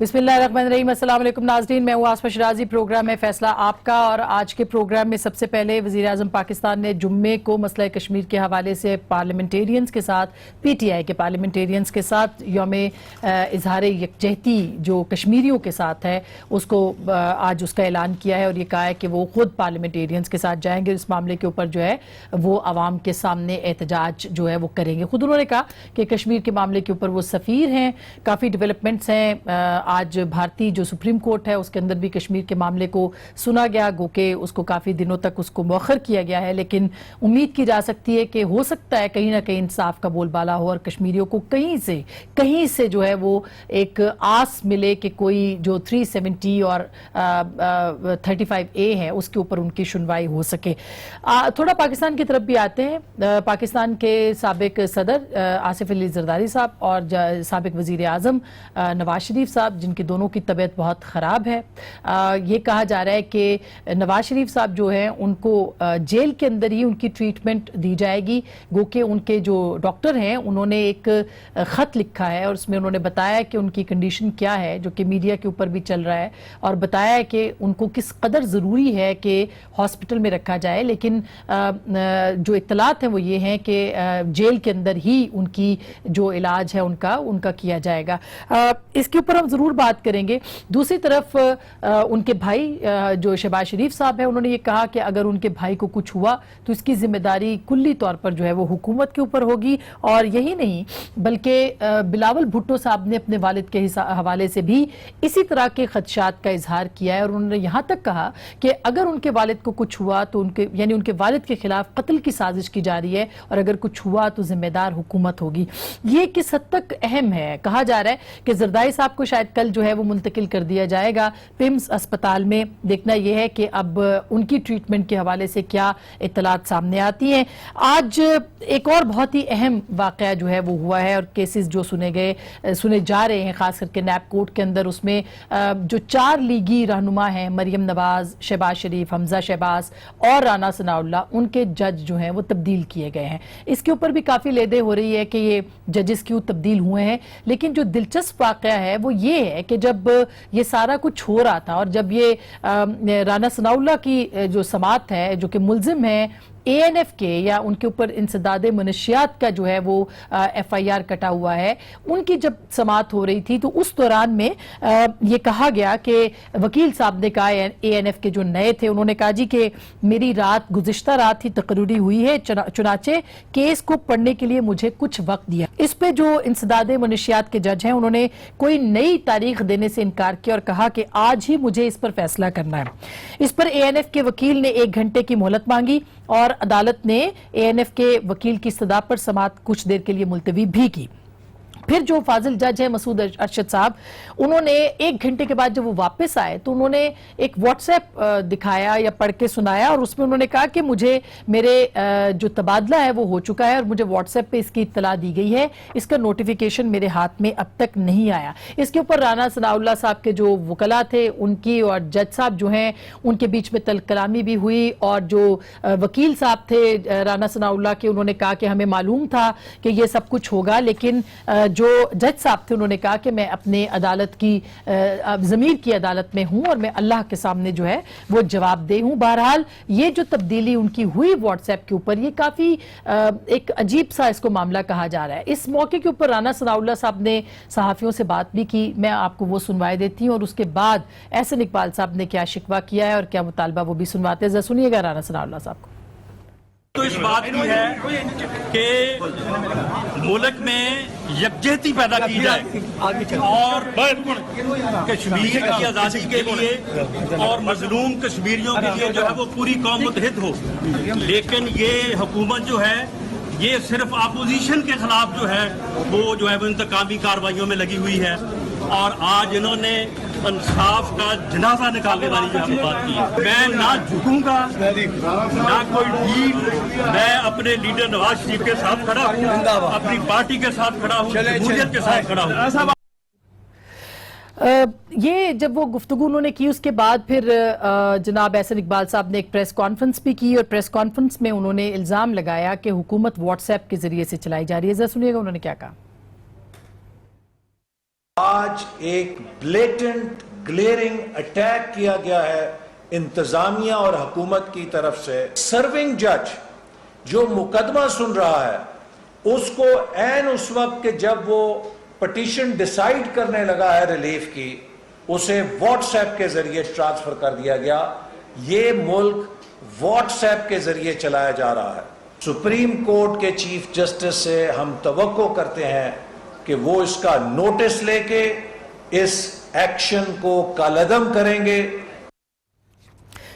बिस्मिल्लाहिर्रहमानिर्रहीम। अस्सलाम वालेकुम नाज़रीन, मैं हूँ आसफ़ा शिराज़ी। प्रोग्राम है फैसला आपका और आज के प्रोग्राम में सबसे पहले वज़ीर आज़म पाकिस्तान ने जुम्मे को मसला कश्मीर के हवाले से पार्लियामेंटेरियंस के साथ, PTI के पार्लियामेंटेरियंस के साथ यौम इज़हार यकजहती जो कश्मीरियों के साथ है उसको आज उसका ऐलान किया है और ये कहा है कि वो ख़ुद पार्लियामेंटेरियंस के साथ जाएंगे, इस मामले के ऊपर जो है वो आवाम के सामने एहतजाज जो है वो करेंगे। ख़ुद उन्होंने कहा कि कश्मीर के मामले के ऊपर वो सफ़ीर हैं, काफ़ी डेवलपमेंट्स हैं। आज भारतीय जो सुप्रीम कोर्ट है उसके अंदर भी कश्मीर के मामले को सुना गया, गो के उसको काफ़ी दिनों तक उसको मौखर किया गया है, लेकिन उम्मीद की जा सकती है कि हो सकता है कहीं ना कहीं इंसाफ का बोलबाला हो और कश्मीरियों को कहीं से जो है वो एक आस मिले कि कोई जो 370 और 35A है उसके ऊपर उनकी सुनवाई हो सके। थोड़ा पाकिस्तान की तरफ भी आते हैं। पाकिस्तान के साबिक सदर आसिफ अली जरदारी साहब और साबिक वज़ीर आज़म नवाज शरीफ साहब, जिनकी दोनों की तबीयत बहुत ख़राब है, ये कहा जा रहा है कि नवाज शरीफ साहब जो हैं उनको जेल के अंदर ही उनकी ट्रीटमेंट दी जाएगी। गो के उनके जो डॉक्टर हैं उन्होंने एक ख़त लिखा है और उसमें उन्होंने बताया कि उनकी कंडीशन क्या है, जो कि मीडिया के ऊपर भी चल रहा है, और बताया है कि उनको किस कदर ज़रूरी है कि हॉस्पिटल में रखा जाए, लेकिन जो इत्तलात हैं वो ये हैं कि जेल के अंदर ही उनकी जो इलाज है उनका किया जाएगा। इसके ऊपर हम ज़रूर बात करेंगे। दूसरी तरफ उनके भाई जो शहबाज शरीफ साहब है, उन्होंने ये कहा कि अगर उनके भाई को कुछ हुआ तो इसकी जिम्मेदारी कुल्ली तौर पर जो है वो हुकूमत के ऊपर होगी, और यही नहीं बल्कि बिलावल भुट्टो साहब ने अपने वालिद के हवाले से भी इसी तरह के खदशात का इजहार किया है और उन्होंने यहाँ तक कहा कि अगर उनके वालिद को कुछ हुआ तो उनके वालिद के खिलाफ कत्ल की साजिश की जा रही है और अगर कुछ हुआ तो जिम्मेदार हुकूमत होगी। ये किस हद तक अहम है? कहा जा रहा है कि जरदारी साहब को शायद कल जो है वो मुंतकिल कर दिया जाएगा पिम्स अस्पताल में। देखना यह है कि अब उनकी ट्रीटमेंट के हवाले से क्या इत्तलात सामने आती हैं। आज एक और बहुत ही अहम वाकया जो है वो हुआ है और केसेस जो सुने जा रहे हैं खास करके नैब कोर्ट के अंदर, उसमें जो 4 लीगी रहनुमा हैं, मरियम नवाज, शहबाज शरीफ, हमजा शहबाज और राना सनाउल्लाह, उनके जज जो हैं वो तब्दील किए गए हैं। इसके ऊपर भी काफ़ी लेदे हो रही है कि ये जजेस क्यों तब्दील हुए हैं, लेकिन जो दिलचस्प वाकया है वो ये है कि जब ये सारा कुछ हो रहा था और जब ये राना सनाउल्लाह की जो समात है जो कि मुल्जिम है ANF के या उनके ऊपर इंसदादे मनशियात का जो है वो FIR कटा हुआ है, उनकी जब समात हो रही थी तो उस दौरान में ये कहा गया कि वकील साहब ने कहा, ANF के जो नए थे उन्होंने कहा जी कि मेरी गुज़िश्ता रात ही तकरीरी हुई है, चुनाचे केस को पढ़ने के लिए मुझे कुछ वक्त दिया। इस पे जो इंसदादे मनशियात के जज हैं उन्होंने कोई नई तारीख देने से इनकार किया और कहा कि आज ही मुझे इस पर फैसला करना है। इस पर ANF के वकील ने 1 घंटे की मोहलत मांगी और अदालत ने ANF के वकील की सदा पर समात कुछ देर के लिए मुलतवी भी की। फिर जो फाजिल जज है मसूद अरशद साहब, उन्होंने 1 घंटे के बाद जब वो वापस आए तो उन्होंने एक व्हाट्सएप दिखाया या पढ़ के सुनाया और उसमें उन्होंने कहा कि मुझे मेरे जो तबादला है वो हो चुका है और मुझे व्हाट्सएप पे इसकी इत्तला दी गई है, इसका नोटिफिकेशन मेरे हाथ में अब तक नहीं आया। इसके ऊपर राना सनाउल्लाह साहब के जो वकला थे उनकी और जज साहब जो हैं उनके बीच में कलामी भी हुई और जो वकील साहब थे राना सनाउल्लाह के, उन्होंने कहा कि हमें मालूम था कि ये सब कुछ होगा, लेकिन जो जज साहब थे उन्होंने कहा कि मैं अपने अदालत की ज़मीर की अदालत में हूं और मैं अल्लाह के सामने जो है वो जवाबदेह हूं। बहरहाल ये जो तब्दीली उनकी हुई व्हाट्सएप के ऊपर, ये काफ़ी एक अजीब सा इसको मामला कहा जा रहा है। इस मौके के ऊपर राना सनाउल्लाह साहब ने सहाफ़ियों से बात भी की, मैं आपको वो सुनवाई देती हूँ और उसके बाद एहसन इकबाल साहब ने क्या शिकवा किया है और क्या मुतालबा वो भी सुनवाते हैं। जरा सुनिएगा राना सनाउल्लाह साहब को। तो इस बात की है कि मुल्क में यकजहती पैदा की जाए और कश्मीर की आज़ादी के लिए और मजलूम कश्मीरियों के लिए जो है वो पूरी कौम मुत्तहिद हो। लेकिन ये हुकूमत जो है ये सिर्फ अपोजिशन के खिलाफ जो है वो इंतकामी कार्रवाइयों में लगी हुई है और आज इन्होंने इंसाफ का जनाजा निकालने वाली जो हम बात की। मैं ना झुकूंगा ना कोई डील, मैं अपने लीडर नवाज शरीफ के साथ खड़ा हूँ, अपनी पार्टी के साथ खड़ा हूँ, जमहूरियत के साथ खड़ा हूँ। ये जब वो गुफ्तगू उन्होंने की उसके बाद फिर जनाब एहसन इकबाल साहब ने एक प्रेस कॉन्फ्रेंस भी की और प्रेस कॉन्फ्रेंस में उन्होंने इल्ज़ाम लगाया कि हुकूमत व्हाट्सएप के जरिए से चलाई जा रही है। जरा सुनिएगा उन्होंने क्या कहा। आज एक ब्लेटेंट ग्लेयरिंग अटैक किया गया है इंतजामिया और हुकूमत की तरफ से। सर्विंग जज जो मुकदमा सुन रहा है उसको ऐन उस वक्त के जब वो पिटीशन डिसाइड करने लगा है रिलीफ की, उसे व्हाट्सएप के जरिए ट्रांसफर कर दिया गया। ये मुल्क व्हाट्सएप के जरिए चलाया जा रहा है। सुप्रीम कोर्ट के चीफ जस्टिस से हम तवक्को करते हैं कि वो इसका नोटिस लेके इस एक्शन को कालअदम करेंगे।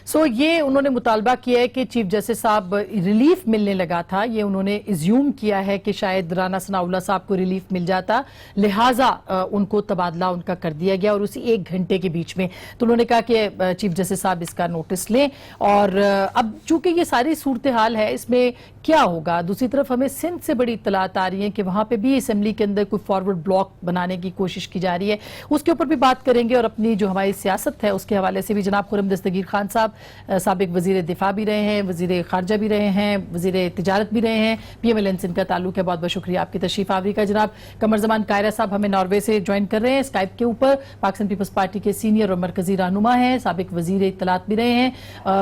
ये उन्होंने मुतालबा किया है कि चीफ जस्टिस साहब रिलीफ मिलने लगा था, ये उन्होंने इज्यूम किया है कि शायद राना सनाउल्लाह साहब को रिलीफ मिल जाता, लिहाजा उनको तबादला उनका कर दिया गया और उसी 1 घंटे के बीच में। तो उन्होंने कहा कि चीफ जस्टिस साहब इसका नोटिस लें। और अब चूंकि ये सारी सूरत हाल है, इसमें क्या होगा? दूसरी तरफ हमें सिंध से बड़ी इत्तलात आ रही है कि वहां पे भी असेंबली के अंदर कोई फॉरवर्ड ब्लॉक बनाने की कोशिश की जा रही है, उसके ऊपर भी बात करेंगे। और अपनी जो हमारी सियासत है उसके हवाले से भी जनाब खुर्रम दस्तगीर खान साहब साबिक वजीर दिफा भी रहे हैं, वजीर खारजा भी रहे हैं, वजीर तिजारत भी रहे हैं, PMLN से इनका ताल्लुक है। बहुत बहुत शुक्रिया आपकी तशरीफ आवरी का। जनाब कमर जमान कायरा साहब हमें नॉर्वे से ज्वाइन कर रहे हैं स्काइप के ऊपर, पाकिस्तान पीपल्स पार्टी के सीनियर और मरकजी रहनुमा हैं, साबिक वजीर इत्तलात भी रहे हैं,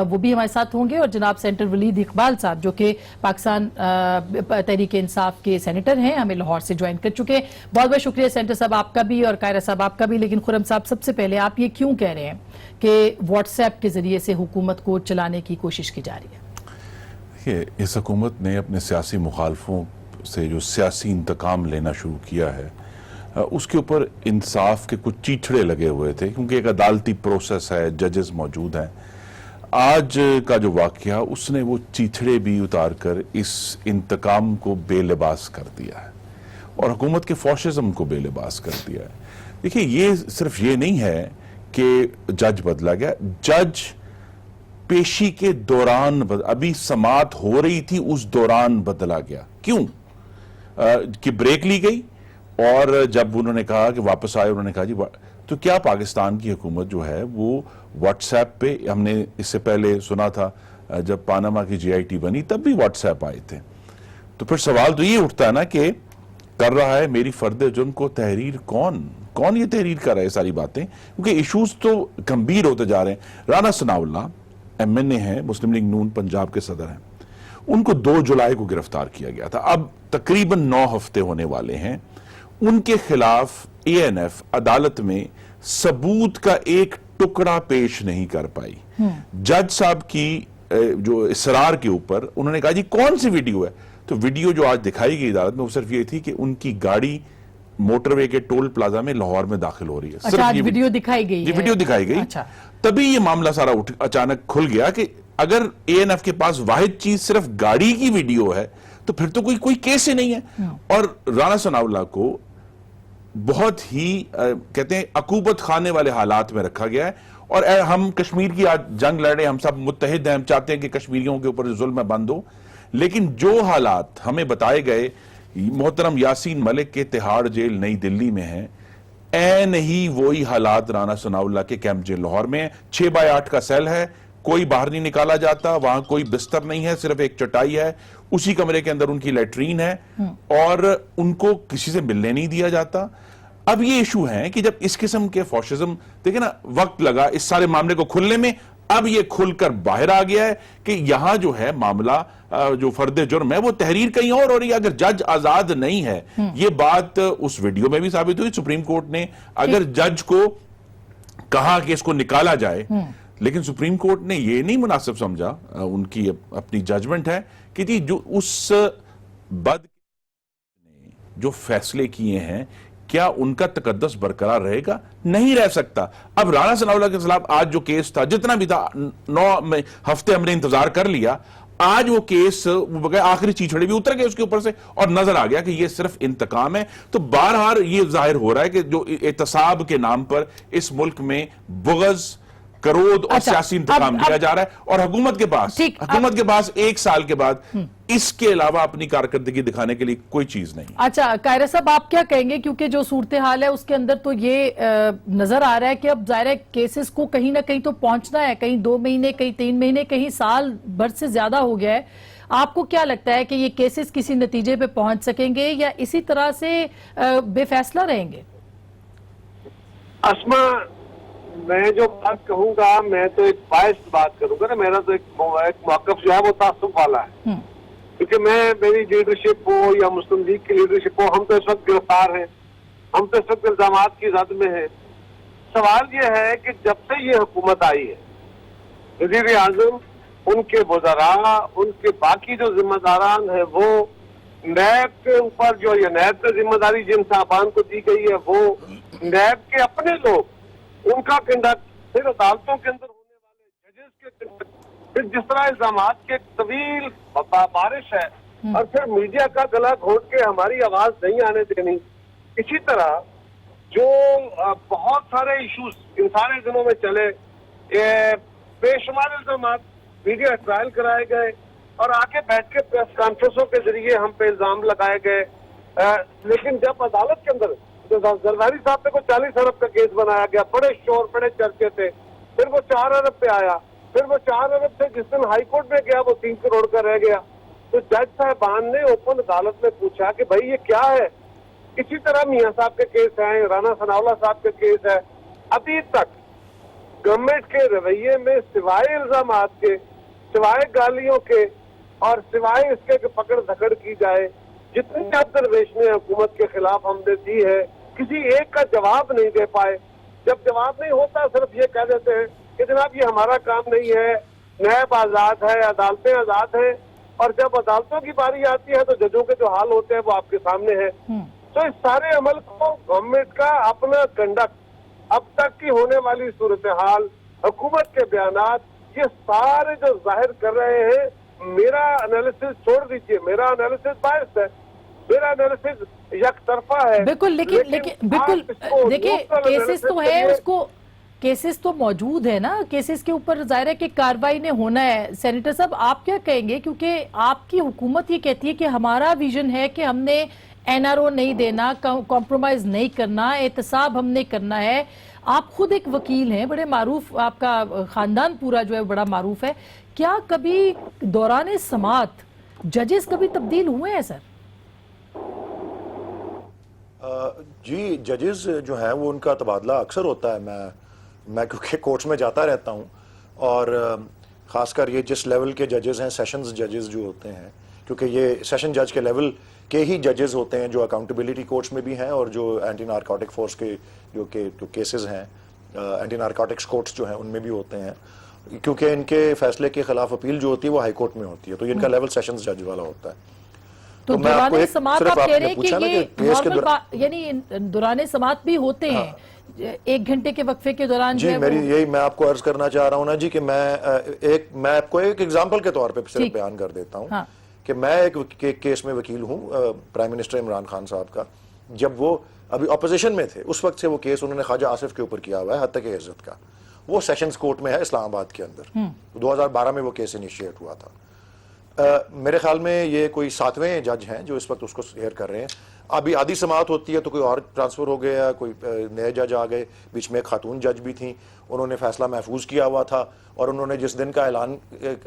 वो भी हमारे साथ होंगे। और जनाब सेंटर वलीद इकबाल साहब जो कि पाकिस्तान तहरीक इंसाफ के सेनेटर हैं, हमें लाहौर से ज्वाइन कर चुके हैं। बहुत बहुत शुक्रिया सेंटर साहब आपका भी और कायरा साहब आपका भी। लेकिन खुर्रम साहब, सबसे पहले आप ये क्यों कह रहे हैं कि व्हाट्सएप के जरिए से हुकूमत को चलाने की कोशिश की जा रही है? देखिए, इस हुकूमत ने अपने सियासी मुखालफों से जो सियासी इंतकाम लेना शुरू किया है, उसके ऊपर इंसाफ के कुछ चीथड़े लगे हुए थे, क्योंकि एक अदालती प्रोसेस है, जजेस मौजूद हैं। आज का जो वाकया, उसने वो चीथड़े भी उतार कर इस इंतकाम को बेलिबास कर दिया है और हुकूमत के फॉशिज्म को बेलिबास कर दिया है। देखिए, ये सिर्फ ये नहीं है कि जज बदला गया, जज पेशी के दौरान अभी समाअत हो रही थी उस दौरान बदला गया। क्यों? कि ब्रेक ली गई और जब उन्होंने कहा कि वापस आए, उन्होंने कहा जी तो क्या पाकिस्तान की हुकूमत जो है वो व्हाट्सएप पे, हमने इससे पहले सुना था जब पानामा की GIT बनी तब भी व्हाट्सएप आए थे। तो फिर सवाल तो ये उठता है ना कि कर रहा है मेरी फर्द जुर्म को तहरीर कौन ये तहरीर कर रहा है सारी बातें, क्योंकि इशूज तो गंभीर होते जा रहे हैं। राना सनाउल्लाह MNA हैं, मुस्लिम लीग नून पंजाब के सदर हैं, उनको 2 जुलाई को गिरफ्तार किया गया था। अब तकरीबन 9 हफ्ते होने वाले हैं। उनके खिलाफ ANF अदालत में सबूत का एक टुकड़ा पेश नहीं कर पाई। जज साहब की जो इसरार के ऊपर उन्होंने कहा जी कौन सी वीडियो है, तो वीडियो जो आज दिखाई गई अदालत में वो सिर्फ ये थी कि उनकी गाड़ी मोटरवे के टोल प्लाजा में लाहौर में दाखिल हो रही है। अच्छा, आज वीडियो दिखाई गई है। वीडियो दिखाई गई। अच्छा। तभी ये मामला सारा अचानक खुल गया कि अगर ANF के पास वाहिद चीज सिर्फ गाड़ी की वीडियो है तो फिर तो कोई केस ही नहीं है। और राना सनाउल्लाह को बहुत ही कहते हैं अकूबत खाने वाले हालात में रखा गया है। और हम कश्मीर की आज जंग लड़ रहे, हम सब मुत्तहिद हैं, हम चाहते हैं कि कश्मीरियों के ऊपर जुल्म बंद हो। लेकिन जो हालात हमें बताए गए मोहतरम यासीन मलिक के तिहाड़ जेल नई दिल्ली में है, ऐन ही वही हालात राना सनाउल्लाह के कैंप जेल लाहौर में है। 6x8 का सेल है, कोई बाहर नहीं निकाला जाता, वहां कोई बिस्तर नहीं है, सिर्फ एक चटाई है, उसी कमरे के अंदर उनकी लैट्रीन है और उनको किसी से मिलने नहीं दिया जाता। अब ये इशू है कि जब इस किस्म के फॉशिज्म, देखिए ना, वक्त लगा इस सारे मामले को खुलने में, अब ये खुलकर बाहर आ गया है कि यहां जो है मामला जो फर्द जुर्म है वो तहरीर कहीं और हो रही है। अगर जज आजाद नहीं है, ये बात उस वीडियो में भी साबित हुई। सुप्रीम कोर्ट ने अगर जज को कहा कि इसको निकाला जाए, लेकिन सुप्रीम कोर्ट ने ये नहीं मुनासिब समझा, उनकी अपनी जजमेंट है कि जी जो उस बद जो फैसले किए हैं क्या उनका तकद्दस बरकरार रहेगा? नहीं रह सकता। अब राना सनाउल्लाह के खिलाफ आज जो केस था, जितना भी था, 9 हफ्ते हमने इंतजार कर लिया, आज वो केस बगैर आखिरी चीछड़े भी उतर गए उसके ऊपर से और नजर आ गया कि ये सिर्फ इंतकाम है। तो बारहार ये जाहिर हो रहा है कि जो एहतसाब के नाम पर इस मुल्क में बुग़्ज़, क्रोध और सियासी इंतकाम किया जा रहा है और हुकूमत के पास 1 साल के बाद इसके अलावा अपनी कारकर्दगी दिखाने के लिए कोई चीज नहीं। अच्छा कायरा साहब, आप क्या कहेंगे? क्योंकि जो सूरत हाल है उसके अंदर तो ये नजर आ रहा है कि अब जाहिर है केसेस को कहीं ना कहीं तो पहुंचना है, कहीं 2 महीने, कहीं 3 महीने, कहीं साल भर से ज्यादा हो गया है। आपको क्या लगता है कि ये केसेस किसी नतीजे पे पहुंच सकेंगे या इसी तरह से बेफैसला रहेंगे? اسما میں جو بات کہوں گا میں تو ایک باعث بات کروں گا نا. میرا تو ایک موقف جو ہے وہ تعصب والا ہے, کیونکہ میری لیڈرشپ ہو یا مسلم لیگ کی لیڈرشپ ہو, ہم تو اس وقت گرفتار ہیں, ہم تو اس وقت الزامات کی زد میں ہیں. سوال یہ ہے کہ جب سے یہ حکومت آئی ہے, وزیر اعظم, ان کے وزراء, ان کے باقی جو ذمہ داران ہیں وہ نیب کے اوپر جو یہ نیب کی ذمہ داری جن صاحبان کو دی گئی ہے وہ نیب کے اپنے لوگ, ان کا کنڈکٹ, پھر عدالتوں کے اندر ہونے والے ججز کے کنڈکٹ, پھر جس طرح الزامات کی ایک طویل بارش ہے, اور پھر میڈیا کا گلا گھونٹ کے ہماری آواز نہیں آنے دینی. اسی طرح جو بہت سارے ایشوز ان سارے دنوں میں چلے, بے شمار الزامات, میڈیا ٹرائل کرائے گئے اور آگے بیٹھ کے پریس کانفرنسوں کے ذریعے ہم پہ الزام لگائے گئے, لیکن جب عدالت کے اندر زرداری صاحب پہ کو 40 ارب کا کیس بنایا گیا, بڑے شور, بڑے چرچے تھے, پھر وہ 4 ارب پہ آیا, پھر وہ 4 ارب سے جس دن ہائی کورٹ میں گیا وہ 3 کروڑ کا رہ گیا. تو جج صاحبان نے اوپن عدالت میں پوچھا کہ بھائی یہ کیا ہے. اسی طرح میاں صاحب کے کیس ہیں, رانا ثناءاللہ صاحب کے کیس ہے. ابھی تک گورنمنٹ کے رویے میں سوائے الزامات کے, سوائے گالیوں کے اور سوائے اس کے کہ پکڑ دھکڑ کی جائے, جتنی آبزرویشنیں حکومت کے خلاف ہم نے دی ہے کسی ایک کا جواب نہیں دے پائے. جب جواب نہیں ہوتا صرف یہ کہہ دیتے ہیں کہ جناب یہ ہمارا کام نہیں ہے, نیب آزاد ہے, عدالتیں آزاد ہیں, اور جب عدالتوں کی باری آتی ہے تو ججوں کے جو حال ہوتے ہیں وہ آپ کے سامنے ہے. تو اس سارے عمل کو گورنمنٹ کا اپنا کنڈکٹ, اب تک کی ہونے والی صورتحال, حکومت کے بیانات, یہ سارے جو ظاہر کر رہے ہیں, میرا انالیسس چھوڑ دیجئے, میرا انالیسس باعث ہے, میرا انالیسس یک طرفہ ہے. بالکل, لیکن بالکل دیکھیں کیسز تو ہے, اس کو کیسز تو موجود ہے نا, کیسز کے اوپر ظاہر ہے کہ کاروائی نے ہونا ہے. سینیٹر صاحب آپ کیا کہیں گے, کیونکہ آپ کی حکومت یہ کہتی ہے کہ ہمارا ویژن ہے کہ ہم نے NRO نہیں دینا, کمپرومائز نہیں کرنا, احتساب ہم نے کرنا ہے. آپ خود ایک وکیل ہیں, بڑے معروف, آپ کا خاندان پورا جو ہے بڑا معروف ہے. کیا کبھی دوران سماعت ججز کبھی تبدیل ہوئے ہیں سر؟ جی ججز جو ہیں وہ ان کا تبادلہ اکثر ہوتا ہے. میں کیونکہ کورٹس میں جاتا رہتا ہوں, اور خاص کر یہ جس لیول کے ججز ہیں, سیشنز ججز جو ہوتے ہیں, کیونکہ یہ سیشن جج کے لیول کے ہی ججز ہوتے ہیں جو اکاؤنٹیبلٹی کورٹس میں بھی ہیں, اور جو اینٹی نارکوٹک فورس کے جو کیسز ہیں, اینٹی نارکوٹکس کورٹس جو ہیں ان میں بھی ہوتے ہیں, کیونکہ ان کے فیصلے کے خلاف اپیل جو ہوتی ہے وہ ہائی کورٹ میں ہوتی ہے, تو ان کا لیول سیشنز جج والا ہوتا ہے. تو دوران سماعت آپ کہہ رہے ہیں کہ یہ نارمل, یعنی دوران سماعت بھی ہوتے ہیں 1 گھنٹے کے وقفے کے دوران. جی یہی میں آپ کو عرض کرنا چاہ رہا ہوں نا جی, کہ میں آپ کو ایک ایگزامپل کے طور پہ صرف بیان کر دیتا ہوں کہ میں ایک کیس میں وکیل ہوں, پرائم منسٹر عمران خان صاحب کا. جب وہ ابھی اپوزیشن میں تھے اس وقت سے وہ کیس انہوں نے خواجہ آصف کے اوپر کیا ہوا ہے, حد تک عزت کا. وہ سیشنز کورٹ میں ہے اسلام آباد کے اندر, 2012 میں وہ کیس انیشیٹ ہوا تھا. میرے خیال میں یہ کوئی 7ویں جج ہیں جو اس وقت اس کو ہیئر کر رہے ہیں. ابھی آدھی سماعت ہوتی ہے تو کوئی اور ٹرانسفر ہو گیا, کوئی نئے جج آ گئے, بیچ میں ایک خاتون جج بھی تھیں, انہوں نے فیصلہ محفوظ کیا ہوا تھا, اور انہوں نے جس دن کا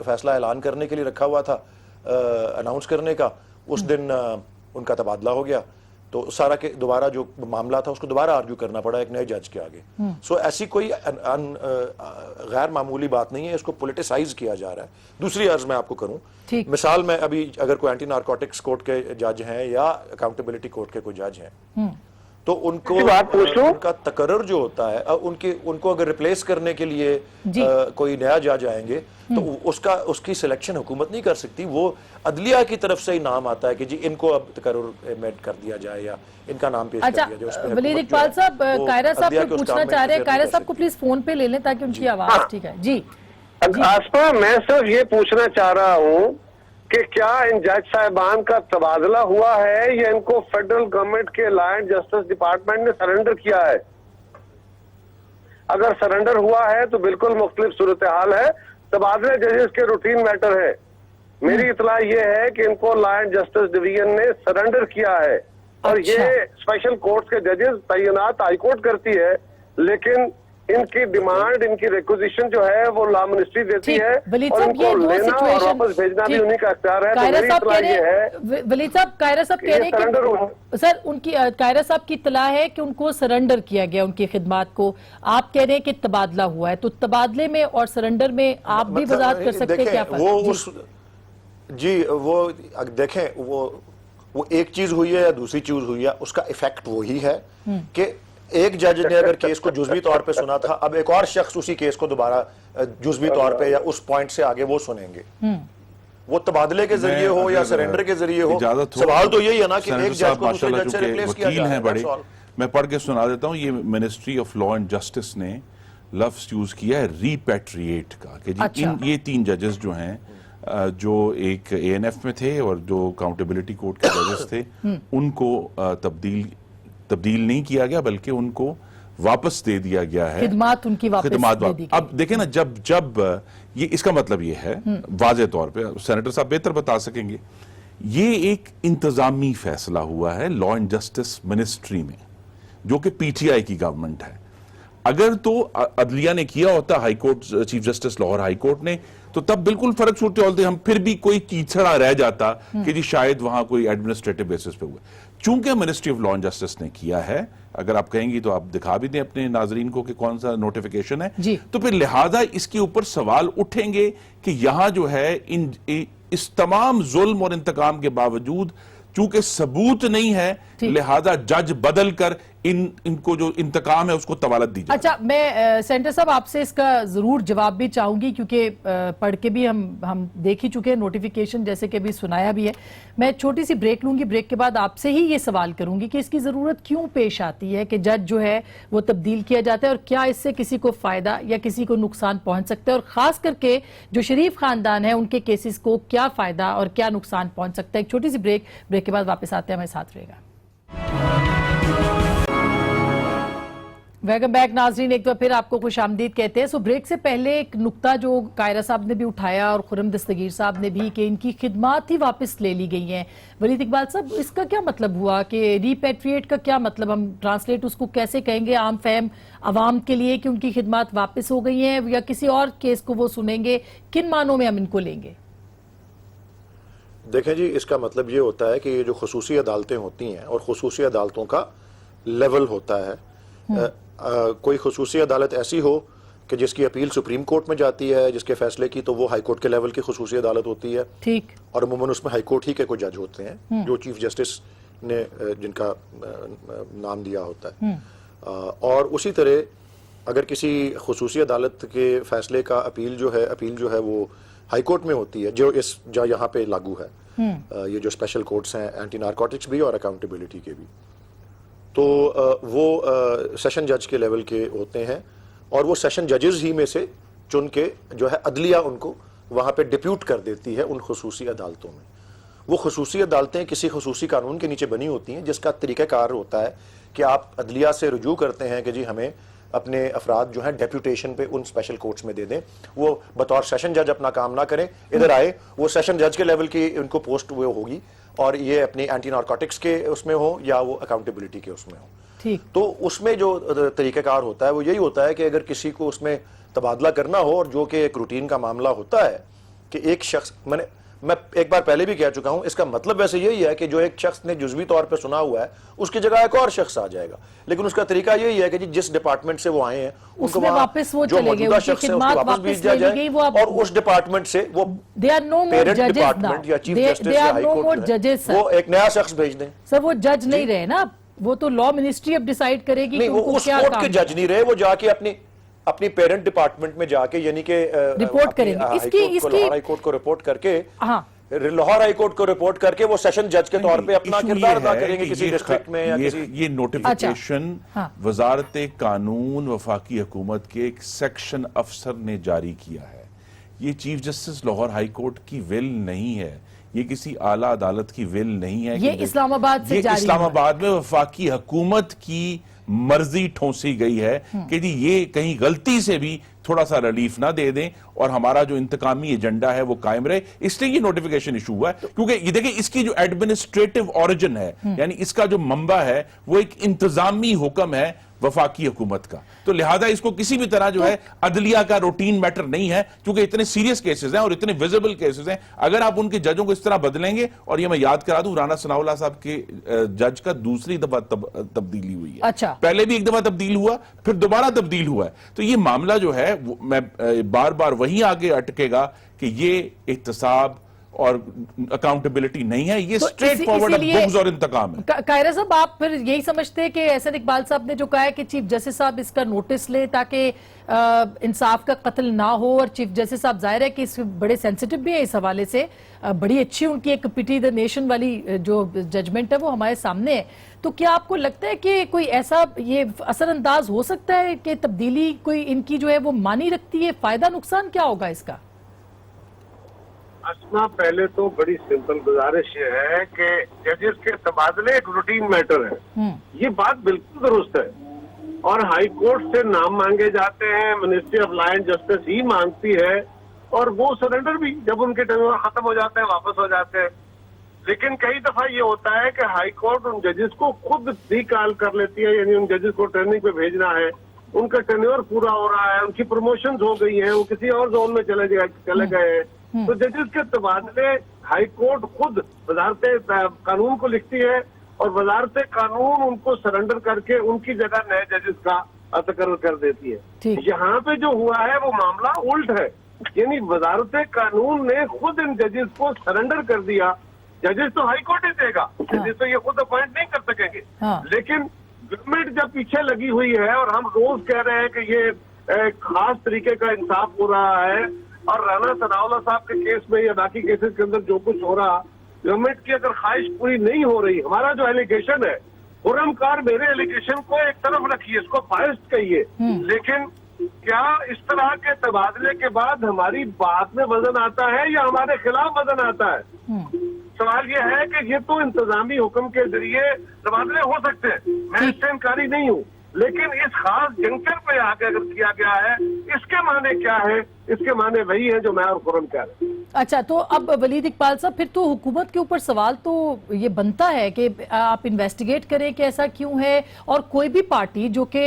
فیصلہ اعلان کرنے کے لیے رکھا ہوا تھا, اناؤنس کرنے کا, اس دن ان کا تبادلہ ہو گیا. تو سارا کے دوبارہ جو معاملہ تھا اس کو دوبارہ آرگیو کرنا پڑا ایک نئے جج کے آگے. سو ایسی کوئی غیر معمولی بات نہیں ہے, اس کو پولیٹیسائز کیا جا رہا ہے. دوسری عرض میں آپ کو کروں, مثال میں ابھی اگر کوئی اینٹی نارکوٹکس کورٹ کے جج ہیں یا اکاؤنٹیبلٹی کورٹ کے کوئی جج ہیں, تو ان کو ان کا تقرر جو ہوتا ہے, ان کو اگر ریپلیس کرنے کے لیے کوئی نیا جج آئیں گے تو اس کی سلیکشن حکومت نہیں کر سکتی. وہ عدلیہ کی طرف سے ہی نام آتا ہے کہ جی ان کو اب تقرر میٹ کر دیا جائے یا ان کا نام پیش کر دیا جائے. اچھا ولید اقبال صاحب, قاہرہ صاحب کو پوچھنا چاہ رہے ہیں, قاہرہ صاحب کو پلیز فون پہ لے لیں تاکہ ان کی آواز ٹھیک ہے. جی آسما, میں صرف یہ پوچھنا چاہ رہا ہوں کہ کیا ان جج صاحبان کا تبادلہ ہوا ہے یا ان کو فیڈرل گورنمنٹ کے لا اینڈ جسٹس ڈپارٹمنٹ نے سرنڈر کیا ہے؟ اگر سرنڈر ہوا ہے تو بالکل مختلف صورتحال ہے. تبادلے ججز کے روٹین میٹر ہے. میری اطلاع یہ ہے کہ ان کو لا اینڈ جسٹس ڈویژن نے سرنڈر کیا ہے, اور یہ اسپیشل کورٹس کے ججز تعینات ہائی کورٹ کرتی ہے, لیکن ان کی ڈیمانڈ، ان کی ریکوزیشن جو ہے وہ لا منسٹری دیتی ہے، ولید اور صاحب ان کو یہ دو لینا اور سچویشن واپس بھیجنا بھی انہیں کا اختیار ہے. تو قاہرہ میری صاحب اطلاع کہہ یہ رہے ہے ہیں، ولید صاحب قاہرہ صاحب کہہ رہے ہیں کہ سر ان کی قاہرہ صاحب کی اطلاع ہے کہ ان کو سرنڈر کیا گیا ان کی خدمات کو، آپ کہہ رہے ہیں کہ تبادلہ ہوا ہے، تو تبادلے میں اور سرنڈر میں آپ بھی وضاحت کر سکتے ہیں کیا فرق؟ جی وہ دیکھیں وہ ایک چیز ہوئی ہے یا دوسری چیز ہوئی ہے، اس کا ایفیکٹ وہی ہے کہ ایک جج نے اگر کیس کو جزوی طور پہ سنا تھا، اب ایک اور شخص اسی کیس کو دوبارہ جزوی طور پہ یا اس پوائنٹ سے آگے وہ سنیں گے. وہ تبادلے کے ذریعے ہو یا سرنڈر کے ذریعے ہو، سوال تو یہی ہے نا کہ ایک جج کو دوسرے جج سے ریپلیس کیا جائے. میں پڑھ کے سنا دیتا ہوں. یہ ministry of law and justice نے لفظ یوز کیا ہے ریپیٹریٹ کا، کہ جی یہ 3 ججز جو ہیں جو ایک اے این ایف میں تھے اور جو اکاؤنٹیبلٹی کورٹ کے ججز تھے، ان کو تبدیل نہیں کیا گیا بلکہ ان کو واپس دے دیا گیا ہے، خدمات ان کی واپس دے دی. اب دیکھیں نا، جب یہ اس کا مطلب یہ ہے واضح طور پہ، سینیٹر صاحب بہتر بتا سکیں گے، یہ ایک انتظامی فیصلہ ہوا ہے لا اینڈ جسٹس منسٹری میں جو کہ پی ٹی آئی کی گورنمنٹ ہے. اگر تو عدلیہ نے کیا ہوتا، high court chief justice Lahore high court نے، تو تب بالکل فرق صورتحال تھی، ہم پھر بھی کوئی کیچڑا رہ جاتا کہ جی شاید وہاں کوئی ایڈمنسٹریٹو بیسس پہ ہوا. چونکہ ministry of law and justice نے کیا ہے، اگر آپ کہیں گی تو آپ دکھا بھی دیں اپنے ناظرین کو کہ کون سا نوٹیفیکیشن ہے، تو پھر لہٰذا اس کے اوپر سوال اٹھیں گے کہ یہاں جو ہے اس تمام ظلم اور انتقام کے باوجود چونکہ ثبوت نہیں ہے، لہذا جج بدل کر ان کو جو انتقام ہے اس کو طوالت دی جائے. اچھا، میں سینٹر صاحب آپ سے اس کا ضرور جواب بھی چاہوں گی، کیونکہ پڑھ کے بھی ہم دیکھ ہی چکے ہیں نوٹیفیکیشن، جیسے کہ بھی سنایا بھی ہے. میں چھوٹی سی بریک لوں گی، بریک کے بعد آپ سے ہی یہ سوال کروں گی کہ اس کی ضرورت کیوں پیش آتی ہے کہ جج جو ہے وہ تبدیل کیا جاتا ہے، اور کیا اس سے کسی کو فائدہ یا کسی کو نقصان پہنچ سکتا ہے، اور خاص کر کے جو شریف خاندان ہے ان کے کیسز کو کیا فائدہ اور کیا نقصان پہنچ سکتا ہے. ایک چھوٹی سی بریک کے بعد واپس آتے ہیں، ہمارے ساتھ رہے گا. ویلکم بیک ناظرین، ایک بار پھر آپ کو خوش آمدید کہتے ہیں. سو بریک سے پہلے ایک نقطہ جو قاہرہ صاحب نے بھی اٹھایا اور خرم دستگیر صاحب نے بھی، کہ ان کی خدمات ہی واپس لے لی گئی ہیں. ولید اقبال صاحب، اس کا کیا مطلب ہوا کہ ریپیٹریٹ کا کیا مطلب، ہم ٹرانسلیٹ اس کو کیسے کہیں گے عام فہم عوام کے لیے، کہ ان کی خدمات واپس ہو گئی ہیں یا کسی اور کیس کو وہ سنیں گے؟ کن معنوں میں ہم ان کو لیں گے؟ دیکھیں جی، اس کا مطلب یہ ہوتا ہے کہ یہ جو خصوصی عدالتیں ہوتی ہیں اور خصوصی عدالتوں کا لیول ہوتا ہے، کوئی خصوصی عدالت ایسی ہو کہ جس کی اپیل سپریم کورٹ میں جاتی ہے جس کے فیصلے کی، تو وہ ہائی کورٹ کے لیول کی خصوصی عدالت ہوتی ہے. ٹھیک. اور عموماً اس میں ہائی کورٹ ہی کے کوئی جج ہوتے ہیں جو چیف جسٹس نے جن کا نام دیا ہوتا ہے. اور اسی طرح اگر کسی خصوصی عدالت کے فیصلے کا اپیل جو ہے وہ ہائی کورٹ میں ہوتی ہے، جو یہاں پہ لاگو ہے، یہ جو اسپیشل کورٹس ہیں اینٹی نارکوٹکس بھی اور اکاؤنٹیبلٹی کے بھی، تو وہ سیشن جج کے لیول کے ہوتے ہیں، اور وہ سیشن ججز ہی میں سے چن کے جو ہے عدلیہ ان کو وہاں پہ ڈپیوٹ کر دیتی ہے ان خصوصی عدالتوں میں. وہ خصوصی عدالتیں کسی خصوصی قانون کے نیچے بنی ہوتی ہیں جس کا طریقہ کار ہوتا ہے کہ آپ عدلیہ سے رجوع کرتے ہیں کہ جی ہمیں اپنے افراد جو ہیں ڈیپوٹیشن پہ ان اسپیشل کورٹس میں دے دیں. وہ بطور سیشن جج اپنا کام نہ کریں، ادھر آئے، وہ سیشن جج کے لیول کی ان کو پوسٹ وہ ہوگی، اور یہ اپنی اینٹی نارکوٹکس کے اس میں ہو یا وہ اکاؤنٹیبلٹی کے اس میں ہو. تو اس میں جو طریقہ کار ہوتا ہے وہ یہی ہوتا ہے کہ اگر کسی کو اس میں تبادلہ کرنا ہو، اور جو کہ ایک روٹین کا معاملہ ہوتا ہے کہ ایک شخص، میں ایک بار پہلے بھی کہہ چکا ہوں، اس کا مطلب ویسے یہی ہے کہ جو ایک شخص نے جزوی طور پہ سنا ہوا ہے اس کی جگہ ایک اور شخص آ جائے گا، لیکن اس کا طریقہ یہی ہے کہ جس ڈپارٹمنٹ سے وہ آئے ہیں ان کو وہاں جو موجودہ شخص ہے اس کو واپس بھیج دیا جائے، اور اس ڈپارٹمنٹ سے وہ پیرنٹ ڈپارٹمنٹ یا چیف جسٹس یا ہائی کورٹ وہ ایک نیا شخص بھیج دیں. سر وہ جج نہیں رہے نا، وہ تو لا منسٹری اب ڈیسائیڈ کرے گی. نہیں، وہ اس کورٹ کے جج نہیں رہے، وہ جا کے اپنی پیرنٹ ڈپارٹمنٹ میں جا کے، یعنی کہ رپورٹ کریں گے لاہور ہائی کورٹ کو رپورٹ کر کے، لاہور ہائی کورٹ کو رپورٹ کر کے وہ سیشن جج کے طور پہ اپنا کردار ادا کریں گے کسی ڈسٹرکٹ میں یا کسی. یہ نوٹیفیکیشن وزارت قانون وفاقی حکومت کے ایک سیکشن افسر نے جاری کیا ہے. یہ chief justice Lahore high court کی ول نہیں ہے، یہ کسی اعلیٰ عدالت کی ول نہیں ہے. یہ اسلام آباد سے جاری ہے، اسلام آباد میں وفاقی حکومت کی مرضی ٹھونسی گئی ہے کہ جی یہ کہیں غلطی سے بھی تھوڑا سا ریلیف نہ دے دیں اور ہمارا جو انتقامی ایجنڈا ہے وہ قائم رہے. اس لیے یہ نوٹیفیکیشن ایشو ہوا ہے، کیونکہ یہ دیکھیں اس کی جو ایڈمنسٹریٹو اوریجن ہے، یعنی اس کا جو منبع ہے وہ ایک انتظامی حکم ہے वफाकी हुकूमत का। तो लिहाजा इसको किसी भी तरह जो है अदलिया का रूटीन मैटर नहीं है, क्योंकि इतने सीरियस केसेस हैं और इतने विजिबल केसेस हैं। अगर आप उनके जजों को इस तरह बदलेंगे, और ये मैं याद करा दूं, राना सनाउल्लाह साहब के जज का दूसरी दफा तब्दीली हुई है। अच्छा, पहले भी एक दफा तब्दील हुआ, फिर दोबारा तब्दील हुआ है। तो ये मामला जो है मैं बार बार वहीं आगे अटकेगा कि ये एहतसाब और अकाउंटेबिलिटी नहीं है, ये तो स्ट्रेट फॉरवर्ड बुग़्ज़ और इंतकाम है। कायरा साहब, आप फिर यही समझते हैं कि एहसन इकबाल साहब ने जो कहा है कि चीफ जस्टिस साहब इसका नोटिस ले ताकि इंसाफ का कत्ल ना हो, और चीफ जस्टिस साहब जाहिर है कि इस बड़े सेंसिटिव भी है इस हवाले से, बड़ी अच्छी उनकी एक पिटी द नेशन वाली जो जजमेंट है वो हमारे सामने है, तो क्या आपको लगता है कि कोई ऐसा ये असरअंदाज हो सकता है कि तब्दीली कोई इनकी जो है वो मानी रखती है? फायदा नुकसान क्या होगा इसका? असमा, पहले तो बड़ी सिंपल गुजारिश ये है कि जजेस के तबादले एक रूटीन मैटर है, ये बात बिल्कुल दुरुस्त है, और हाई कोर्ट से नाम मांगे जाते हैं, ministry of law and justice ही मांगती है, और वो सरेंडर भी जब उनके टेन्योर खत्म हो जाते हैं वापस हो जाते हैं। लेकिन कई दफा ये होता है कि हाई कोर्ट उन जजेस को खुद रिकॉल कर लेती है, यानी उन जजेस को ट्रेनिंग पे भेजना है, उनका टेन्योर पूरा हो रहा है, उनकी प्रमोशंस हो गई हैं, वो किसी और जोन में चले गए हैं, तो जजेस के तबादले हाई कोर्ट खुद वजारत कानून को लिखती है, और वजारत कानून उनको सरेंडर करके उनकी जगह नए जजेस का तकर्रर कर देती है। यहाँ पे जो हुआ है वो मामला उल्ट है, यानी वजारत कानून ने खुद इन जजेस को सरेंडर कर दिया। जजेस तो हाई कोर्ट ही देगा, जजेस तो ये खुद अपॉइंट नहीं कर सकेंगे, लेकिन गवर्नमेंट जब पीछे लगी हुई है, और हम रोज कह रहे हैं कि ये खास तरीके का इंसाफ हो रहा है, और राना सनाउल्लाह साहब के केस में या बाकी केसेस के अंदर जो कुछ हो रहा, गवर्नमेंट की अगर ख्वाहिश पूरी नहीं हो रही, हमारा जो एलिगेशन है, खुर्रमकार मेरे एलिगेशन को एक तरफ रखिए, इसको बायस्ड कहिए, लेकिन क्या इस तरह के तबादले के बाद हमारी बात में वजन आता है या हमारे खिलाफ वजन आता है? सवाल यह है कि ये तो इंतजामी हुक्म के जरिए तबादले हो सकते हैं, मैं इससे इनकारी नहीं हूँ, लेकिन इस खास जंक्शन पे आके अगर किया गया है, इसके माने क्या है? इसके माने वही है जो मैं और खुर्रम कह रहे हैं। अच्छा, तो अब वलीद इकबाल साहब, फिर तो हुकूमत के ऊपर सवाल तो ये बनता है कि आप इन्वेस्टिगेट करें कि ऐसा क्यों है, और कोई भी पार्टी जो कि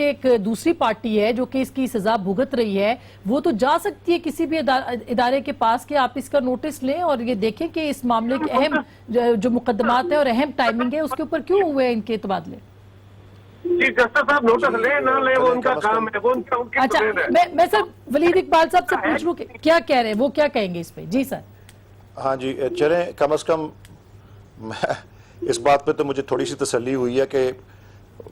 एक दूसरी पार्टी है जो कि इसकी सजा भुगत रही है, वो तो जा सकती है किसी भी इदारे के पास कि आप इसका नोटिस लें और ये देखें कि इस मामले के अहम जो मुकदमात है और अहम टाइमिंग है उसके ऊपर क्यों हुए हैं इनके तबादले। जी, जस्टिस साहब नोटिस ले ना ले वो उनका काम है, वो उनकी अच्छा, मैं सर वलीद इकबाल साहब से पूछ लूं क्या कह रहे हैं, वो क्या कहेंगे इस पे? जी सर। हाँ जी, चलें, कम से कम इस बात पे तो मुझे थोड़ी सी तसल्ली हुई है कि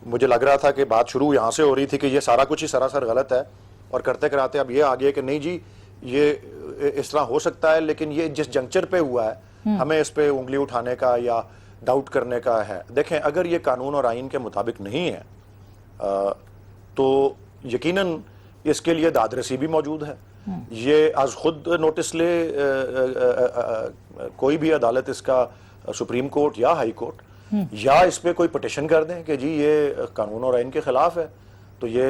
मुझे लग रहा था कि बात शुरू यहाँ से हो रही थी कि ये सारा कुछ ही सरासर गलत है, और करते कराते अब ये आ गया कि नहीं जी ये इस तरह हो सकता है, लेकिन ये जिस जंक्चर पे हुआ है हमें इस पे उंगली उठाने का या डाउट करने का है। देखें, अगर ये कानून और आइन के मुताबिक नहीं है तो यकीनन इसके लिए दादरसी भी मौजूद है। ये आज खुद नोटिस ले कोई भी अदालत, इसका सुप्रीम कोर्ट या हाई कोर्ट, या इस पे कोई पिटिशन कर दें कि जी ये कानून और आइन के खिलाफ है, तो ये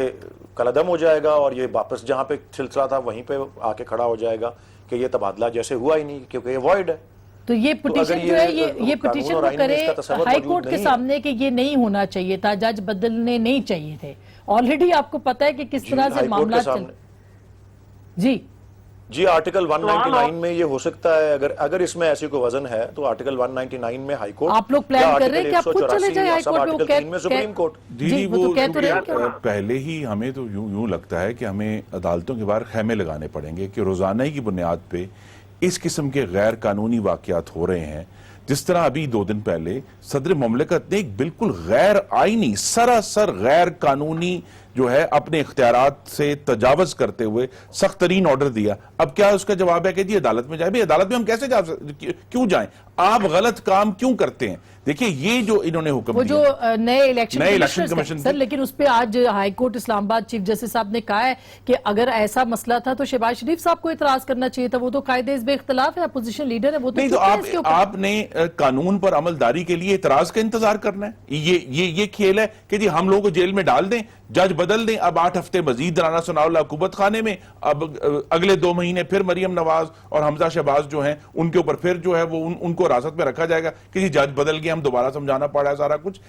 कलअदम हो जाएगा और ये वापस जहाँ पे सिलसिला था वहीं पे आके खड़ा हो जाएगा कि ये तबादला जैसे हुआ ही नहीं, क्योंकि ये वॉइड है। तो ये पिटीशन जो है ये पिटीशन वो करे हाई कोर्ट के सामने कि ये नहीं होना चाहिए था, जज बदलने नहीं चाहिए थे। ऑलरेडी आपको पता है कि किस तरह से मामला चल। जी, आर्टिकल 199 में ये हो सकता है, अगर इसमें ऐसी कोई वजन है तो आर्टिकल 199 में हाई कोर्ट, आप लोग प्लान कर रहे हैं कि आप खुद चले जाए हाई कोर्ट में, सुप्रीम कोर्ट। दीदी वो पहले ही हमें तो यूं लगता है कि हमें अदालतों के बाहर खैमे लगाने पड़ेंगे कि रोजाना की बुनियाद पे इस किस्म के गैर कानूनी वाकयात हो रहे हैं। जिस तरह अभी 2 दिन पहले सदर मुमलिकत ने एक बिल्कुल गैर आईनी, सरासर गैर कानूनी जो है अपने इख्तियारात से तजावज करते हुए सख्त तरीन ऑर्डर दिया। अब क्या उसका जवाब है कि जी अदालत में जाए? भाई अदालत में हम कैसे क्यों जाएं? आप गलत काम क्यों करते हैं? देखिए, ये जो इन्होंने हुक्म वो जो नए इलेक्शन कमीशन सर, लेकिन उस पे आज high court Islamabad chief justice साहब ने कहा है कि अगर ऐसा मसला था तो शहबाज शरीफ साहब को इतराज करना चाहिए था, वो तो कायदे इस इख्तिलाफ है, अपोजिशन लीडर है, वो तो नहीं। तो आपने कानून पर अमलदारी के लिए इतराज का इंतजार करना है? ये खेल है कि जी हम लोगों को जेल में डाल दें जज बदल दें, अब 8 हफ्ते मजीद राना सनाउल्लाह हुकूमत खाने में, अब अगले 2 महीने फिर मरियम नवाज और हमजा शहबाज जो हैं उनके ऊपर फिर जो है वो उनको हिरासत में रखा जाएगा कि जी जज बदल गए, हम दोबारा समझाना पड़ा है सारा कुछ।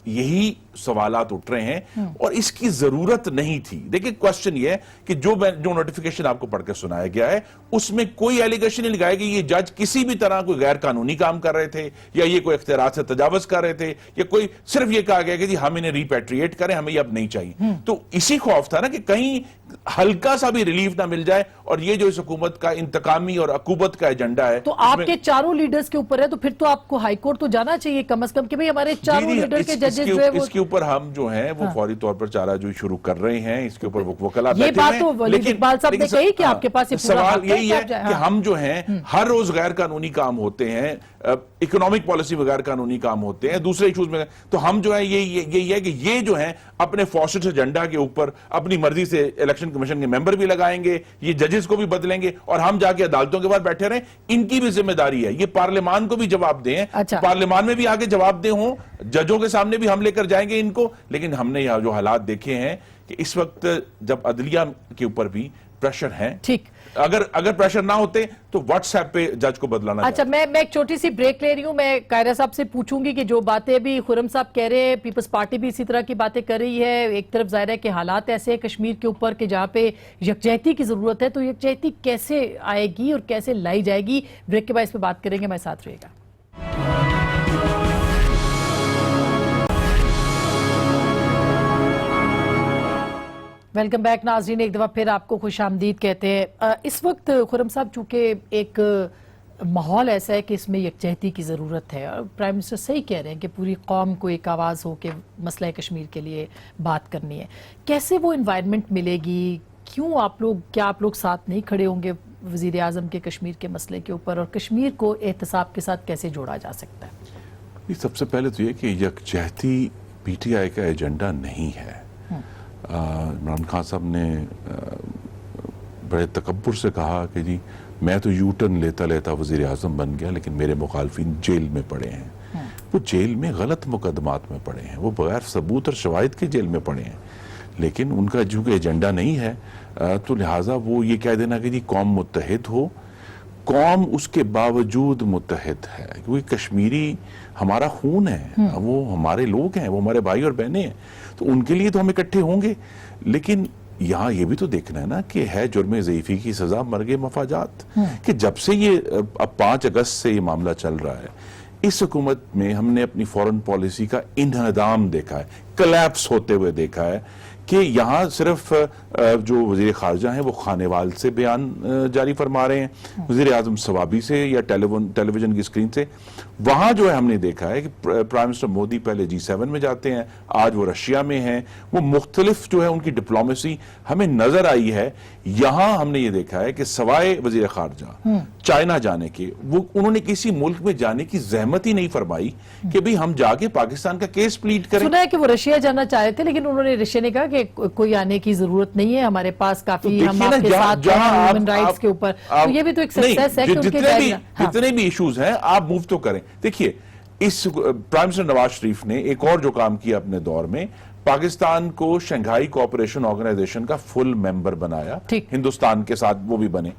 यही सवालात उठ रहे हैं और इसकी जरूरत नहीं थी। देखिए क्वेश्चन ये है कि जो नोटिफिकेशन आपको पढ़ के सुनाया गया है उसमें कोई एलिगेशन नहीं लगाया कि ये जज किसी भी तरह कोई गैर कानूनी काम कर रहे थे या ये कोई इख्तियारात से तजावुज कर रहे थे, या कोई सिर्फ ये कहा गया कि जी हम इन्हें रिपैट्रिएट करें, हमें ये अब नहीं चाहिए। तो इसी खौफ था ना कि कहीं हल्का सा भी रिलीफ ना मिल जाए और ये जो इस हुकूमत का इंतकामी और अकूबत का एजेंडा है। तो आपके चारों लीडर्स के ऊपर है, तो फिर तो आपको हाईकोर्ट तो जाना चाहिए कम से कम कि भाई हमारे चारों लीडर के जजेस जो है वो इसके ऊपर हम जो हैं वो फौरी तौर पर चाराजोई शुरू कर रहे हैं। इसके ऊपर वकला ये बात तो वलीद इकबाल साहब ने कही कि आपके पास ये पूरा सवाल यही है कि कि हम जो हैं हर रोज गैर कानूनी काम होते हैं, इकोनॉमिक पॉलिसी में गैर कानूनी काम होते हैं, दूसरे इश्यूज में, तो हम जो है यही है कि ये जो है अपने फॉसिट एजेंडा के ऊपर अपनी मर्जी से इलेक्शन कमीशन के मेंबर भी लगाएंगे, ये जजेस को भी बदलेंगे और हम जाके अदालतों के बाद बैठे रहें। इनकी भी जिम्मेदारी है, ये पार्लियामान को भी जवाब दें। अच्छा। पार्लियामान में भी आगे जवाब दे हों, जजों के सामने भी हम लेकर जाएंगे इनको। लेकिन हमने यहाँ जो हालात देखे हैं कि इस वक्त जब अदलिया के ऊपर भी प्रेशर है, ठीक, अगर प्रेशर ना होते तो व्हाट्सएप पे जज को बदलाना। अच्छा, मैं एक छोटी सी ब्रेक ले रही हूं। मैं कायरा साहब से पूछूंगी कि जो बातें अभी खुर्रम साहब कह रहे हैं, पीपल्स पार्टी भी इसी तरह की बातें कर रही है। एक तरफ जाहिर है कि हालात ऐसे हैं कश्मीर के ऊपर कि जहां पे यकजहती की जरूरत है, तो यकजहती कैसे आएगी और कैसे लाई जाएगी, ब्रेक के बाद इस पर बात करेंगे। हमारे साथ रहिएगा। वेलकम बैक नाज़रीन, एक दफ़ा फिर आपको खुश आमदीद कहते हैं। इस वक्त खुर्रम साहब चूँकि एक माहौल ऐसा है कि इसमें यकजहती की ज़रूरत है और प्राइम मिनिस्टर सही कह रहे हैं कि पूरी कौम को एक आवाज़ हो के मसला कश्मीर के लिए बात करनी है। कैसे वो इन्वायरमेंट मिलेगी? क्यों क्या आप लोग साथ नहीं खड़े होंगे वज़ीर आज़म के कश्मीर के मसले के ऊपर, और कश्मीर को एहतसाब के साथ कैसे जोड़ा जा सकता है? सबसे पहले तो ये कि यकजहती PTI का एजेंडा नहीं है। इमरान खान साहब ने बड़े तकब्बुर से कहा कि जी मैं तो यू टर्न लेता लेता वज़ीर आज़म बन गया, लेकिन मेरे मुखालफिन जेल में पड़े हैं। वो जेल में गलत मुकदमात में पड़े हैं, वो बगैर सबूत और शवाहिद के जेल में पड़े हैं, लेकिन उनका चूँकि एजेंडा नहीं है तो लिहाजा वो ये कह देना कि जी कौम मुत्तहिद हो, कौम उसके बावजूद मुत्तहिद है क्योंकि कश्मीरी हमारा खून है, वो हमारे लोग हैं, वो हमारे भाई और बहनें हैं, तो उनके लिए तो हम इकट्ठे होंगे। लेकिन यहाँ ये भी तो देखना है ना कि है जुर्म ज़ईफ़ी की सजा मर्गे मफाजात, कि जब से ये अब 5 अगस्त से ये मामला चल रहा है, इस हुकूमत में हमने अपनी फॉरेन पॉलिसी का इन्हदाम देखा है, कोलैप्स होते हुए देखा है कि यहाँ सिर्फ जो वज़ीर ख़ारजा हैं वो खानेवाल से बयान जारी फरमा रहे हैं, वज़ीर आज़म सवाबी से या टेलीविज़न की स्क्रीन से। वहाँ जो है हमने देखा है कि प्राइम मिनिस्टर मोदी पहले G7 में जाते हैं, आज वो रशिया में हैं, वो मुख्तलिफ जो है उनकी डिप्लोमेसी हमें नज़र आई है। यहाँ हमने ये देखा है कि सवाए वज़ीर ख़ारजा चाइना जाने के, वो उन्होंने किसी मुल्क में जाने की जहमत ही नहीं फरमाई कि भाई हम जाके पाकिस्तान का केस प्लीड करें। सुना है कि वो रशिया जाना चाह रहे थे, लेकिन उन्होंने रशिया ने कहा कि कोई आने की जरूरत नहीं है, हमारे पास काफी हम आपके साथ ह्यूमन राइट्स के ऊपर। तो ये भी तो एक सक्सेस है कि उनके जितने भी इश्यूज हैं आप मूव तो करें। देखिए इस प्राइम मिनिस्टर नवाज शरीफ ने एक और जो काम किया अपने दौर में, पाकिस्तान को शंघाई कोऑपरेशन ऑर्गेनाइजेशन का फुल मेंबर बनाया, हिंदुस्तान के साथ वो भी बने।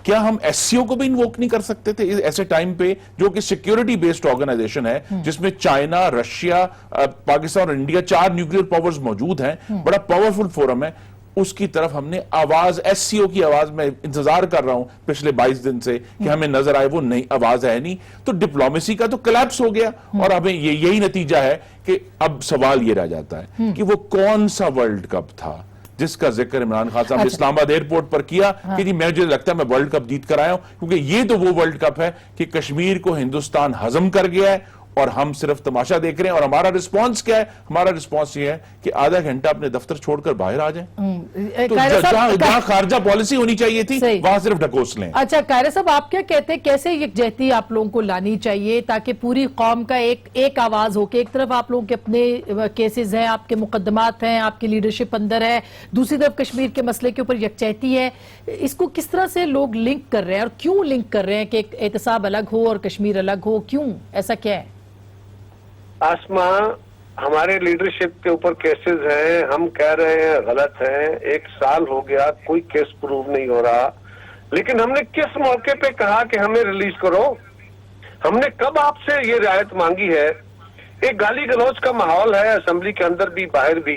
क्या हम SCO को भी इन्वोक नहीं कर सकते थे ऐसे टाइम पे, जो कि सिक्योरिटी बेस्ड ऑर्गेनाइजेशन है जिसमें चाइना, रशिया, पाकिस्तान और इंडिया 4 न्यूक्लियर पावर्स मौजूद हैं, बड़ा पावरफुल फोरम है। उसकी तरफ हमने आवाज, SCO की आवाज में इंतजार कर रहा हूं पिछले 22 दिन से कि हमें नजर आए, वो नहीं, आवाज है नहीं। तो डिप्लोमेसी का तो कोलैप्स हो गया और हमें यही नतीजा है कि अब सवाल ये रह जाता है कि वो कौन सा वर्ल्ड कप था जिसका जिक्र इमरान खान साहब ने इस्लामाबाद एयरपोर्ट पर किया कि जी मुझे लगता है मैं वर्ल्ड कप जीत कर आया हूं, क्योंकि ये तो वो वर्ल्ड कप है कि कश्मीर को हिंदुस्तान हजम कर गया है और हम सिर्फ तमाशा देख रहे हैं। और हमारा रिस्पांस क्या है? हमारा रिस्पांस ये है कि आधा घंटा अपने दफ्तर छोड़कर बाहर आ जाएं। तो जहां खारजा पॉलिसी होनी चाहिए थी वहां सिर्फ ढकोस लें। अच्छा कायरा साहब, आप क्या कहते हैं, कैसे यकजहती आप लोगों को लानी चाहिए ताकि पूरी कौम का एक आवाज हो? के एक तरफ आप लोगों के अपने केसेस हैं, आपके मुकदमात हैं, आपकी लीडरशिप अंदर है, दूसरी तरफ कश्मीर के मसले के ऊपर यकजहती है। इसको किस तरह से लोग लिंक कर रहे हैं और क्यों लिंक कर रहे हैं कि एहतसाब अलग हो और कश्मीर अलग हो? क्यों ऐसा क्या है? आसमा, हमारे लीडरशिप के ऊपर केसेस हैं, हम कह रहे हैं गलत हैं, 1 साल हो गया कोई केस प्रूव नहीं हो रहा, लेकिन हमने किस मौके पे कहा कि हमें रिलीज करो? हमने कब आपसे ये रियायत मांगी है? एक गाली गलौज का माहौल है असेंबली के अंदर भी बाहर भी।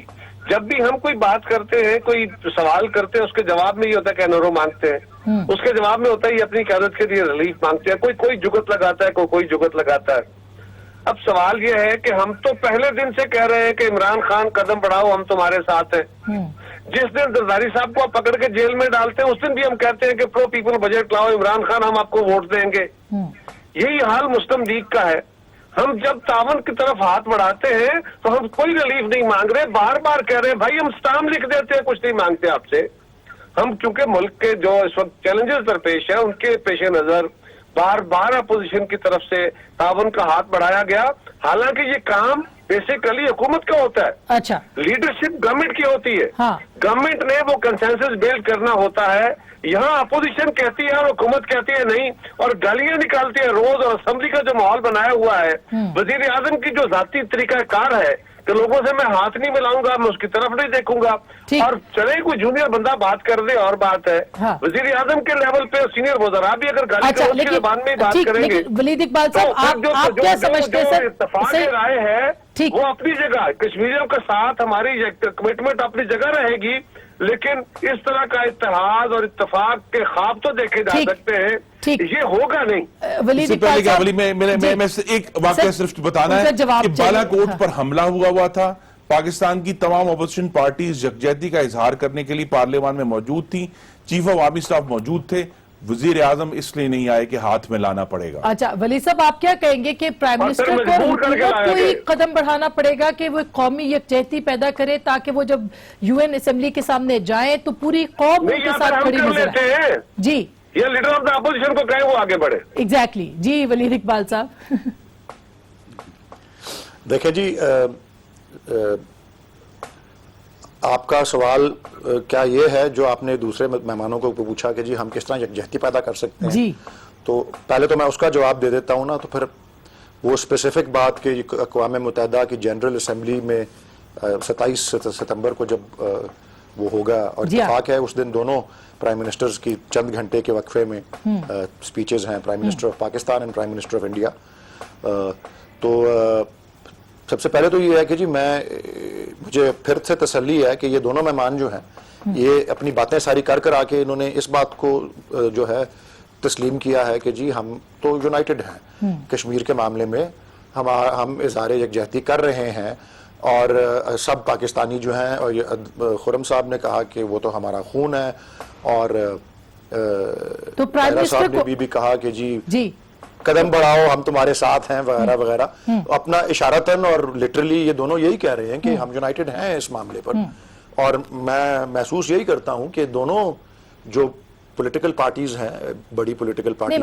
जब भी हम कोई बात करते हैं, कोई सवाल करते हैं, उसके जवाब में ये होता है कि एनओरो मांगते हैं, उसके जवाब में होता है ये अपनी क्यादत के लिए रिलीफ मांगते हैं, कोई जुगत लगाता है, कोई जुगत लगाता है। अब सवाल ये है कि हम तो पहले दिन से कह रहे हैं कि इमरान खान कदम बढ़ाओ, हम तुम्हारे साथ हैं। जिस दिन जरदारी साहब को आप पकड़ के जेल में डालते हैं, उस दिन भी हम कहते हैं कि प्रो पीपल बजट लाओ, इमरान खान हम आपको वोट देंगे। यही हाल मुस्लिम लीग का है। हम जब तावन की तरफ हाथ बढ़ाते हैं तो हम कोई रिलीफ नहीं मांग रहे, बार बार कह रहे हैं भाई हम स्टाम्प लिख देते हैं, कुछ नहीं मांगते आपसे। हम चूंकि मुल्क के जो इस वक्त चैलेंजेस दरपेश है उनके पेश नजर बार बार अपोजिशन की तरफ से तावन का हाथ बढ़ाया गया, हालांकि ये काम बेसिकली हुकूमत का होता है। अच्छा, लीडरशिप गवर्नमेंट की होती है। हाँ। गवर्नमेंट ने वो कंसेंसस बिल्ड करना होता है। यहाँ अपोजिशन कहती है और हुकूमत कहती है नहीं, और गालियां निकालती है रोज, और असेंबली का जो माहौल बनाया हुआ है, वजीर आजम की जो जाती तरीकाकार है कि लोगों से मैं हाथ नहीं मिलाऊंगा, मैं उसकी तरफ नहीं देखूंगा, और चले कोई जूनियर बंदा बात कर दे और बात है। हाँ। वजीर आजम के लेवल पे सीनियर वज़रा भी अगर गाली अच्छा, की जबान में बात करेंगे, लेकिन वलीद इकबाल साहब, आप क्या समझते हैं सर? इत्तेफाक राय है ठीक। वो अपनी जगह, कश्मीरियों के साथ हमारी कमिटमेंट अपनी जगह रहेगी, लेकिन इस तरह का इत्तेहाद और इत्तेफाक के ख्वाब तो देखे जा सकते हैं, ये होगा नहीं। वलीद इससे इकबाल पहले साहब, वली मैं एक वाकया सिर्फ बताना है कि बालाकोट पर हमला हुआ था। पाकिस्तान की तमाम अपोजिशन पार्टीज यकजहती का इजहार करने के लिए पार्लियामान में मौजूद थी, चीफ ऑफ आर्मी स्टाफ मौजूद थे, वजीर आजम इसलिए नहीं आए कि हाथ में लाना पड़ेगा। अच्छा वली साहब, आप क्या कहेंगे कि प्राइम मिनिस्टर को हुकूमत को ही कदम बढ़ाना पड़ेगा कि वो कौमी यकजहती पैदा करे, ताकि वो जब यूएन असेंबली के सामने जाए तो पूरी कौम उनके साथ खड़ी नजर आए? जी, ये लीडर ऑफ द अपोजिशन को कहें वो आगे बढ़े। एग्जैक्टली जी, वलीद इकबाल साहब। देखिए जी, आपका सवाल क्या ये है जो आपने दूसरे मेहमानों को पूछा कि जी हम किस तरह यकजहती पैदा कर सकते हैं जी, तो पहले तो मैं उसका जवाब दे देता हूं ना, तो फिर वो स्पेसिफिक बात कि अक़वाम मुत्तहिदा की जनरल असेंबली में 27 सितंबर को जब वो होगा और इत्तेफाक है उस दिन दोनों प्राइम मिनिस्टर्स की चंद घंटे के वक्फे में स्पीचेस हैं, prime minister of Pakistan and prime minister of India. तो सबसे पहले तो ये है कि जी मुझे फिर से तसल्ली है कि ये दोनों मेहमान जो हैं ये अपनी बातें सारी कर आके इन्होंने इस बात को जो है तस्लीम किया है कि जी हम तो यूनाइटेड हैं कश्मीर के मामले में, हम इज़हार यकजहती कर रहे हैं और सब पाकिस्तानी जो हैं, और खुर्रम साहब ने कहा कि वो तो हमारा खून है, और तो प्राइम मिनिस्टर ने भी कहा कि जी कदम बढ़ाओ हम तुम्हारे साथ हैं वगैरह वगैरह। अपना इशारतन और लिटरली ये दोनों यही कह रहे हैं कि हम यूनाइटेड हैं इस मामले पर, और मैं महसूस यही करता हूं कि दोनों जो पॉलिटिकल पार्टीज हैं, बड़ी पॉलिटिकल पार्टीज,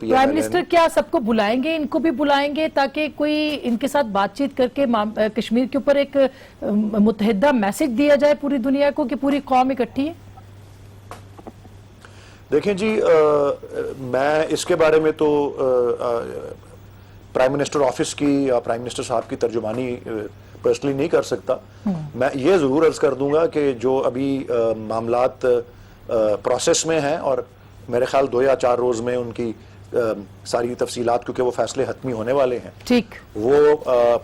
प्राइम मिनिस्टर क्या सबको बुलाएंगे, इनको भी बुलाएंगे ताकि कोई इनके साथ बातचीत करके कश्मीर के ऊपर एक मुत्तहिदा मैसेज दिया जाए पूरी दुनिया को कि पूरी कौम इकट्ठी है? देखें जी, मैं इसके बारे में तो प्राइम मिनिस्टर ऑफिस की या प्राइम मिनिस्टर साहब की तर्जुमानी पर्सनली नहीं कर सकता। मैं ये ज़रूर अर्ज कर दूंगा कि जो अभी मामलात प्रोसेस में हैं, और मेरे ख्याल 2 या 4 रोज़ में उनकी सारी तफसीलात, क्योंकि वो फैसले हतमी होने वाले हैं, ठीक, वो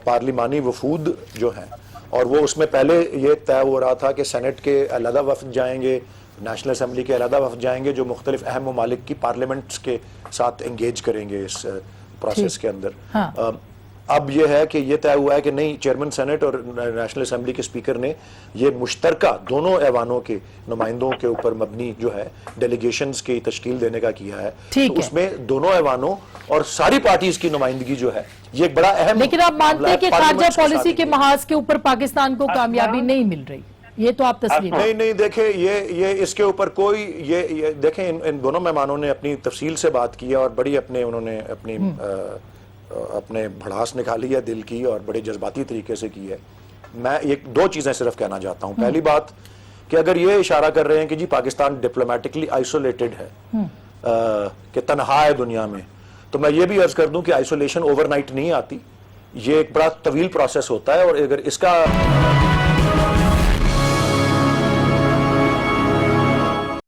पार्लिमानी वफूद जो हैं, और वो उसमें पहले ये तय हो रहा था कि सेनेट के अलहदा वफद जाएंगे, नेशनल असेंबली के अलहदा वफद जाएंगे जो मुख्तलिफ अहम ममालिक की पार्लियामेंट्स के साथ एंगेज करेंगे इस प्रोसेस के अंदर। हाँ। अब ये है कि ये तय हुआ है कि नहीं, चेयरमैन सेनेट और नेशनल असेंबली के स्पीकर ने ये मुश्तरका दोनों ऐवानों के नुमाइंदों के ऊपर मबनी जो है डेलीगेशंस की तश्कील देने का किया है। तो उसमें दोनों ऐवानों और सारी पार्टीज की नुमाइंदगी जो है ये एक बड़ा अहम। लेकिन आप मानते हैं कि खारजा पॉलिसी के महाज के ऊपर पाकिस्तान को कामयाबी नहीं मिल रही, ये तो आप तस्लीम? नहीं देखे, ये इसके ऊपर कोई ये देखें, इन दोनों मेहमानों ने अपनी तफसील से बात की है और बड़ी उन्होंने अपने भड़ास निकाली है दिल की और बड़े जज्बाती तरीके से की है। मैं एक 2 चीजें सिर्फ कहना चाहता हूं। पहली बात कि अगर ये इशारा कर रहे हैं कि जी पाकिस्तान डिप्लोमेटिकली आइसोलेटेड है, कि तन्हा है दुनिया में, तो मैं ये भी अर्ज कर दूं कि आइसोलेशन ओवरनाइट नहीं आती। یہ ایک بڑا طویل پروسیس ہوتا ہے، اور اگر اس کا